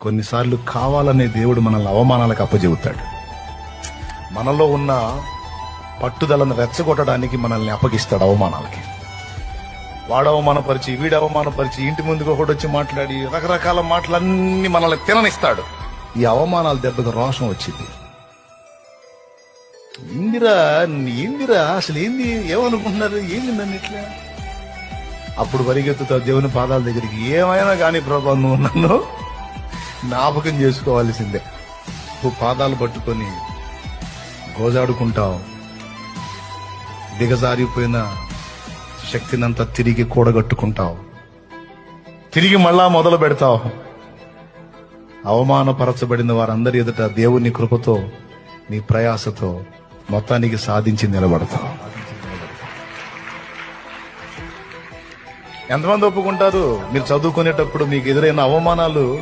కొన్నిసార్లు కావాలనే దేవుడు మనల్ని అవమానాలకు అప్పజెబుతాడు. మనలో ఉన్న పట్టుదలను రెచ్చగొట్టడానికి మనల్ని అప్పగిస్తాడు అవమానాలకి. వాడు అవమానపరిచి, వీడు అవమానపరిచి, ఇంటి ముందుకు ఒకటి వచ్చి మాట్లాడి రకరకాల మాటలన్నీ మనల్ని తిననిస్తాడు. ఈ అవమానాల దెబ్బకు రోషం వచ్చింది. ఏందిరా అసలు ఏంది, ఏమనుకుంటున్నారు, ఏంది నన్ను ఇట్లా? అప్పుడు పరిగెత్తుతావు దేవుని పాదాల దగ్గరికి. ఏమైనా కానీ ప్రభా, నువ్వు నన్ను జ్ఞాపకం చేసుకోవాల్సిందే. నువ్వు పాదాలు పట్టుకొని గోజాడుకుంటావు. దిగజారిపోయిన శక్తినంతా తిరిగి కూడగట్టుకుంటావు. తిరిగి మళ్ళా మొదలు పెడతావు. అవమానపరచబడిన వారందరి ఎదుట దేవుని కృపతో, నీ ప్రయాసతో మొత్తానికి సాధించి నిలబడతావు. ఎంతమంది ఒప్పుకుంటారు? మీరు చదువుకునేటప్పుడు మీకు ఎదురైన అవమానాలు